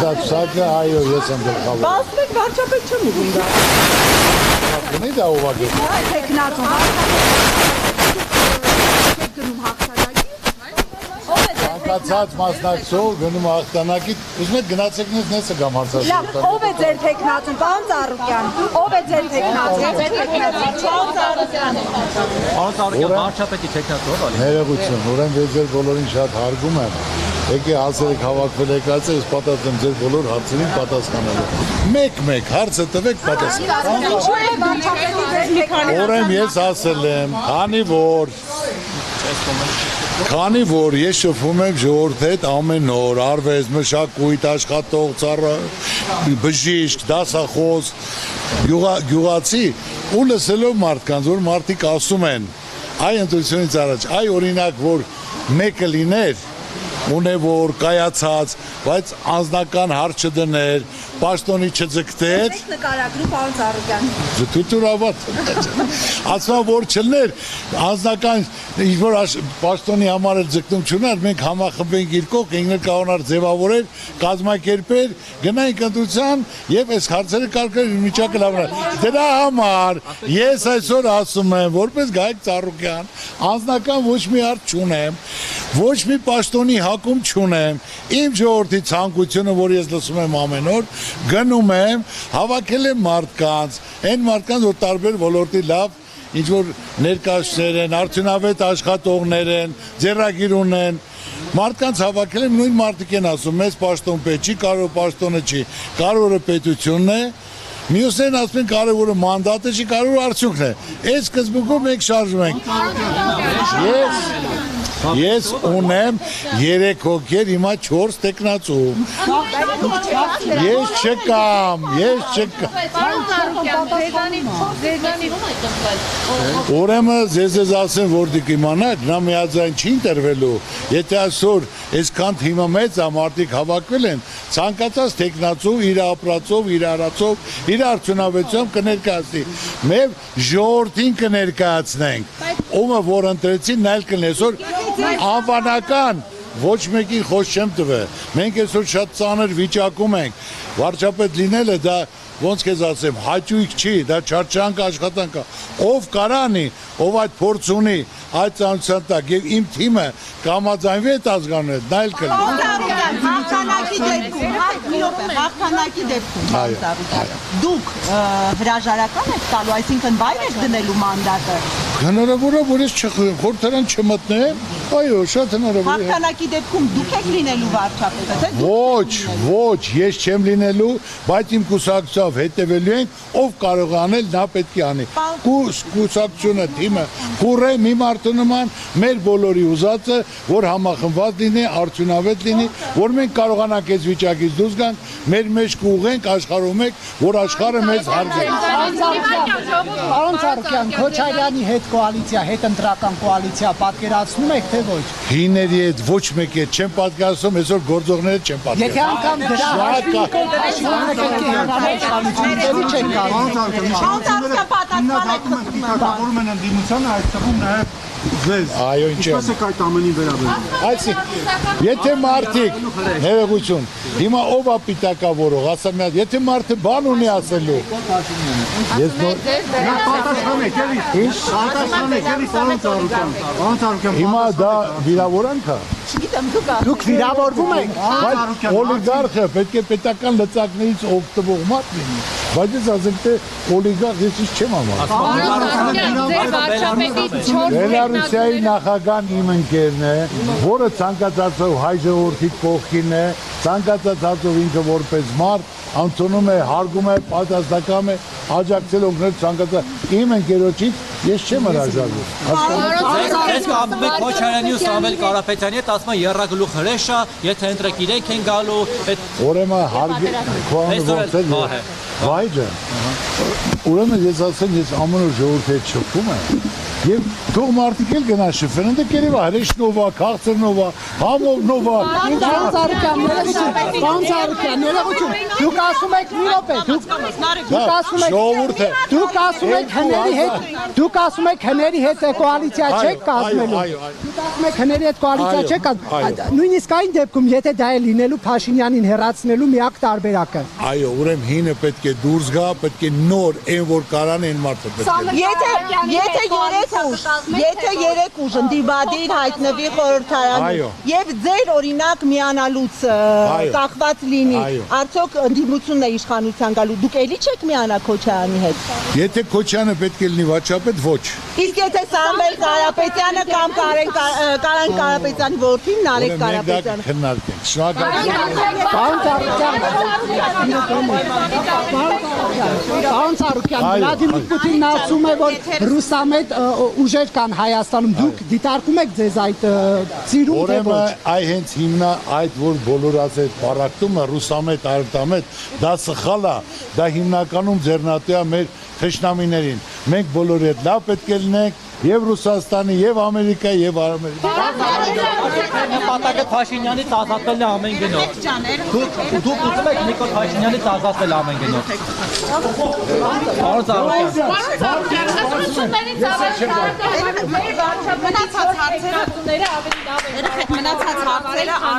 Դա ցակը այո, ես եմ գլխավոր։ Բայց մենք վարչապետ չեմ ուզում դա։ Ունի դա ուղղակի։ Տեխնատո։ Ցանկացած մասնակցող գնում հաղթանակի, ուզում եք գնացեք նեսը գամ հարցազրույց։ Լավ, ով է ձեր տեխնատուն, պարոն Ծառուկյան։ Ով է ձեր տեխնատուն։ Վարչապետի տեխնատու ով է։ Ներողություն, ուրեմն ես ձեր բոլորին շատ հարգում եմ։ Եկե հասերեք հավաքվել եկած ես պատասխան ձեր բոլոր հարցերին պատասխանելու։ Մեկ-մեկ հարցը տվեք պատասխան։ Ուրեմն ես ասել եմ, քանի որ ես շփվում եմ ժողովրդի հետ ամեն օր, արվեստ, մշակույթ, աշխատող, բժիշկ, դասախոս, գյուղացի ու լսելով մարդկանց, որ մարդիկ ասում են, այ ընտրությունից առաջ, այ օրինակ, որ մեկը լիներ, ունևոր, կայացած, բայց անձնական հարց չդներ, պաշտոնի չձգտեր։ Եք նկարագրում պարոն Ծառուկյան։ Դուտուրավատ։ Ասում որ չլներ, անձնական ինչ-որ պաշտոնի համար էլ ձգտում չուներ, մենք համախմբենք իր կողք, ինքներ կանոnar ձևավորել, կազմակերպել, գնայինք ընտրության եւ այս հարցերը կարգել միջակը լավն։ Դրա համար ես այսօր ասում եմ, որպես Գայք Ծառուկյան, անձնական ոչ մի հարց չունեմ, ոչ մի պաշտոնի հակում չունեմ, իմ ժողովրդի ցանկությունը, որ ես լսում եմ ամեն օր, գնում եմ, հավաքել եմ մարդկանց, այն մարդկանց, որ տարբեր ոլորտի լավ ինչ-որ ներկայացներ են, արդյունավետ աշխատողներ են, ձեռագիր ունեն, մարդկանց հավաքել եմ, նույն մարդիկ են ասում, մեզ պաշտոն պետք չի, կարևոր պաշտոնը չի, կարևորը պետությունն է, մյուսներն ասում են կարևորը մանդատը չի, կարևորը արդյունքն է, այս սկզբունքով մենք շարժում ենք։ Ես ունեմ 3 հոգեր, հիմա 4 տեխնացու։ Ես չկամ։ Ուրեմն ձեզ ասեմ, որ դուք իմանաք, նա միաձայն չի ընտրվելու, եթե այսօր այսքան թիմը մեծ է, մարդիկ հավաքվել են, ցանկացած տեխնացու իր ապրածով, իր արածով, իր արդյունավետությամբ կներկայացնի։ Մենք ժողովրդին կներկայացնենք, ումը որ ընտրեցին, նա էլ կլինի այսօր անվանական ոչ մեկին խոսք չեմ տվել։ Մենք այսօր շատ ծանր վիճակում ենք։ Վարչապետ լինելը դա ոնց կեզ ասեմ, հաճույք չի, դա չարչանք աշխատանք է։ Ով կարանի, ով այդ փորձ ունի, այդ ծանոթության տակ եւ իմ թիմը կամաձայնվի այդ ազգանու հետ, դա էլ կլինի։ Հաղթանակի դեպքում, դուք հրաժարական եք տալու, այսինքն վայր եք դնելու մանդատը։ Հնարավոր է, որ ես խորհրդարան չմտնեմ, այո, շատ հնարավոր է։ Հաղթանակի դեպքում դուք եք լինելու վարչապետը, թե դուք։ Ոչ, ես չեմ լինելու, բայց իմ կուսակցությամբ հետևելու ենք, ով կարող է անել, նա պետք է անի։ Կուսակցությունը թիմը կուրե մի մարդու նման մեր բոլորի ուզածը, որ համախմբված լինի, արդյունավետ լինի, որ մենք կարողանանք այս վիճակից դուրս գանք, մեր մեջ կուղենք, աշխարհում ենք, որ աշխարհը մեզ հարգի։ Պարոն Ծառուկյան, Քոչարյանի հետ կոալիցիա, հետընտրական կոալիցիա պատկերացնում եք, թե ոչ։ Հիների հետ ոչ մեկի հետ չեմ պատկերացնում, այսօր գործողները չեմ պատկերացնում։ Եթե անգամ դրա Պատկերավորում են ընդդիմությանը, այդ թվում նաև ձեզ։ Այո, ինչ է։ Ինչպես եք այդ ամենին վերաբերում։ Եթե մարդիկ, ներողություն, հիմա ով է պիտակավորող, ասա մի հատ, եթե մարդը բան ունի ասելու։ Ես Պատասխանեք, էլի։ Ինչ։ Պատասխանեք, էլի, պարոն Ծառուկյան։ Հիմա դա վիրավորանք է։ դուք վիրավորվում եք։ Բայց օլիգարխը պետք է պետական լծակներից օգտվող մարդ լինի։ Բայց ես ասենք թե օլիգարխ ես չեմ համարում։ Բելարուսիայի նախագահն իմ ընկերն է, որը ցանկացածով հայ ժողովրդի կողքին է, ցանկացածով ինքը որպես մարդ անցնում է, հարգում է, պատասխանատու է, աջակցել օգնել ցանկացած իմ ընկերոջից ես չեմ հրաժարվում։ Ես կապում եք Քոչարյանի ու Սամվել Կարապետյանի հետ, ասում են եռագլուխ հրեշ է, եթե ընտրեք իրենք են գալու։ Ուրեմն հարգի քո անունով Վայջը։ Ուրեմն ես ասեմ, ես ամեն օր ժողովրդի հետ շփվում եմ եւ թող մարդիկ էլ գնան շփվեն, ընդ կերևա հրեշնովա, քաղցրնովա, համովնովա։ Պարոն Ծառուկյան, ներողություն։ Դուք ասում եք մի րոպե, դուք ասում եք հների հետ կոալիցիա չեք կազմելու։ Դուք ասում եք հների հետ կոալիցիա չեք կազմելու։ Նույնիսկ այն դեպքում, եթե դա է լինելու Փաշինյանին հեռացնելու միակ տարբերակը։ Այո, ուրեմն հինը պետք է դուրս գա, պետք է նոր այն որ կարան այն մարդը պետք է։ Եթե երեք ուժ ընդդիմադիր հայտնվի խորհրդարանում եւ ձեր օրինակ միանալուց կախված լինի, արդյոք ընդդիմությունն է իշխանության գալու, դուք էլի չեք միանա Քոչարյանի հետ։ Եթե Քոչյանը պետք է լինի վաճառապետ, ոչ։ Իսկ եթե Սամվել Կարապետյանը կամ Կարեն Կարապետյանի որդին Նարեկ Կարապետյանը։ Քննարկենք։ Շնորհակալ Պարոն Ծառուկյան, Վլադիմիր Պուտինն ասում է, որ ռուսամետ ուժեր կան Հայաստանում, դուք դիտարկում եք ձեզ այդ ծիրուն թե ոչ։ Ուրեմն այ հենց հիմնա այդ որ բոլոր ասել պարակտումը ռուսամետ, արտամետ, դա սխալ է, դա հիմնականում ձեռնատու է մեր թշնամիներին։ Մենք բոլորը հետ լավ պետք է լինենք եւ Ռուսաստանի եւ Ամերիկայի եւ Նպատակը Փաշինյանից ազատվելն է ամեն գնով։ Դուք ուզում եք Նիկոլ Փաշինյանից ազատվել ամեն գնով։ Պարոն Ծառուկյան,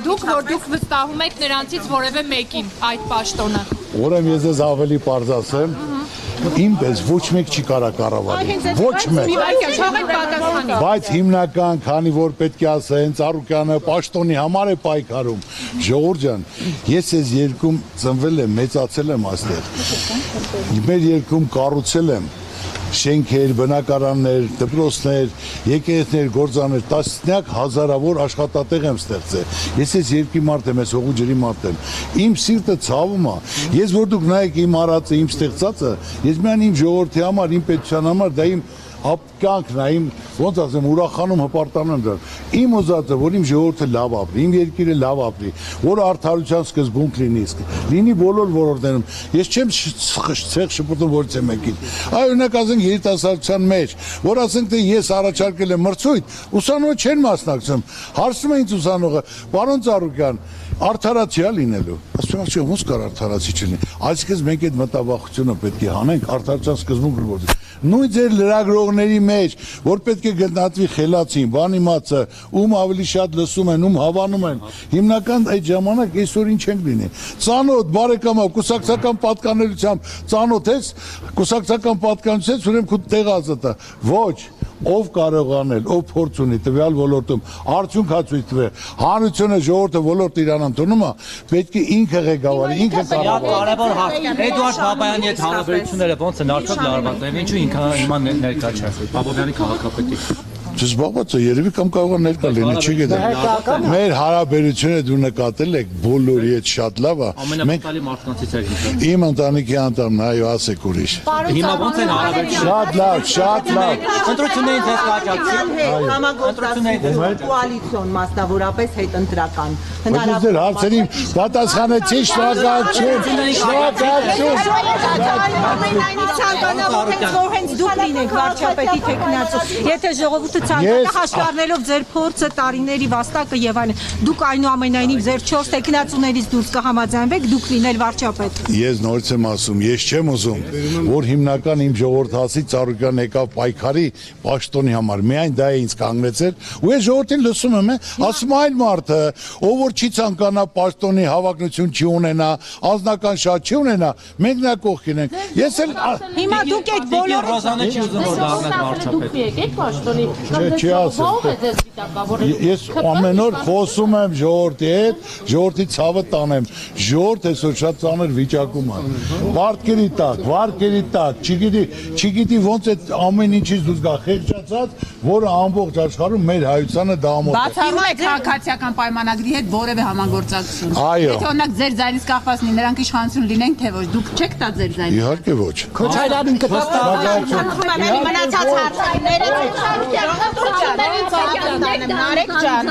դուք որ դուք վստահում եք նրանցից որևէ մեկին այդ պաշտոնը։ Ուրեմն ես ես ավելի պարզ ասեմ, ինձ ոչ մեկ չի կարա կառավարի, ոչ մեկ։ Բայց հիմնական, քանի որ պետք է ասեն, Ծառուկյանը պաշտոնի համար է պայքարում, ժողովուրդ ջան, ես այս երկում ծնվել եմ, մեծացել եմ այստեղ։ Մեր երկում կառուցել եմ շենքեր, բնակարաններ, դպրոցներ, եկեղեցիներ, գործարաններ, տասնյակ հազարավոր աշխատատեղ եմ ստեղծել։ Ես այս երկրի մարդ եմ, այս հողու ջրի մարդ եմ։ Իմ սիրտը ցավում է։ Ես որ դուք նայեք իմ արածը, իմ ստեղծածը, ես միայն իմ ժողովրդի համար, իմ պետության համար, դա իմ կյանքն է, իմ ոնց ասեմ, ուրախանում հպարտանում եմ դրան։ Իմ ուզածը, որ իմ ժողովուրդը լավ ապրի, իմ երկիրը լավ ապրի, որ արդարության սկզբունք լինի բոլոր ոլորտներում։ Ես չեմ ցեղ շփոթում որից է մեկին։ Այ օրինակ ասենք երիտասարդության մեջ, որ ասենք թե ես առաջարկել եմ մրցույթ, ուսանողը չեն մասնակցում։ Հարցնում է ինձ ուսանողը, պարոն Ծառուկյան, արդարացիա լինելու։ Ասում եմ, չէ, ոնց կար արդարացի չլինի։ Այսինքն մենք այդ մտավախությունը պետք է հանենք, արդարության սկզբունքը գործի։ Նույն ձեր լրագրողների մեջ, որ պետք է գտնվի խելացին, բանիմացը, ում ավելի շատ լսում են, ում հավանում են, հիմնական այդ ժամանակ այսօր ինչ ենք լինի։ Ծանոթ, բարեկամով, կուսակցական պատկանելությամբ ծանոթ ես, կուսակցական պատկանելուց ուրեմն քո տեղը ազատա։ Ոչ, ով կարող անել, ով փորձ ունի տվյալ ոլորտում, արդյունք հացույց տվե, հանրությունը ժողովուրդը ոլորտ իրան ընդունում է, պետք է ինքը ղեկավարի, ինքը կառավարի։ Կարևոր հարց։ Էդուարդ Բաբայանի հետ հարաբերությունները ոնց են արդյոք լարված են, ինչու ինքը հիմա ներկա չէ։ Բաբայանի քաղաքապետի։ Չզբաղված է, երևի կամ կարող է ներկա լինի, չգիտեմ։ Մեր հարաբերությունը դու նկատել եք բոլորի հետ շատ լավ է։ Ամենապատալի մարդկանցից եք։ Իմ ընտանիքի անդամն, այո, ասեք ուրիշ։ Հիմա ոնց են հարաբերությունները։ Շատ լավ, շատ լավ։ Ընտրություններին ձեզ կաճակցի։ Համագործակցություն, կոալիցիոն մասնավորապես հետընտրական։ Բայց դեր հարցերին պատասխանեցի, շնորհակալություն։ Եթե ժողովուրդը ցանկանում հաշվառնելով ձեր փորձը, տարիների վաստակը եւ այլն, դուք այնուամենայնիվ ձեր 4 տեխնացուներից դուրս կհամաձայնվեք, դուք լինել վարչապետ։ Ես նորից եմ ասում, ես չեմ ուզում, որ հիմնական իմ ժողովրդացի Ծառուկյան եկավ պայքարի պաշտոնի համար, միայն դա է ինձ կանգնեցել, ու ես ժողովրդին լսում եմ, ասում այլ մարդը, ով որ չի ցանկանա պաշտոնի հավակնություն չի ունենա, անձնական շատ չի ունենա, մենք նա կողքին ենք։ Ես էլ հիմա դուք եք բոլորը Ռոզանը չի ուզում որ դառնա վարչապետ։ Դուք եկեք պաշտոնի։ Չի ասել։ Ես ամեն օր խոսում եմ ժողովրդի հետ, ժողովրդի ցավը տանեմ։ Ժողովուրդը այսօր շատ ծանր վիճակում է։ Վարկերի տակ, չգիտի ոնց է ամեն ինչից դուրս գա խեղճացած, որը ամբողջ աշխարհում մեր հայությանը դա ամոթ է։ Բացառում եք քաղաքացիական պայմանագրի հետ որևէ համագործակցություն։ Եթե օրինակ ձեր ձայնից կախված լինի, նրանք իշխանություն լինեն, թե ոչ, դուք չեք տա ձեր ձայնը։ Իհարկե ոչ։ Քոչարյանին կտա։ մնացած հարցերները Նարեկ ջան,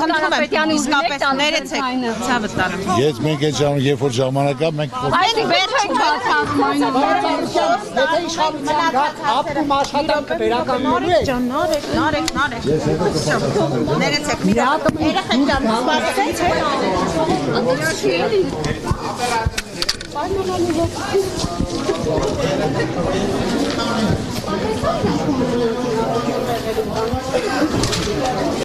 խնդրում եմ, իսկապես ներեցեք, ցավը տարեմ։ Ես մենք այդ ժամանակ երբ որ ժամանակ կա, մենք Այդ վերջին Եթե իշխանության ապրում աշխատանքը վերականգնելու է։ Նարեկ։ Ներեցեք, մի հատ երեխեք ջան, սպասեցեք։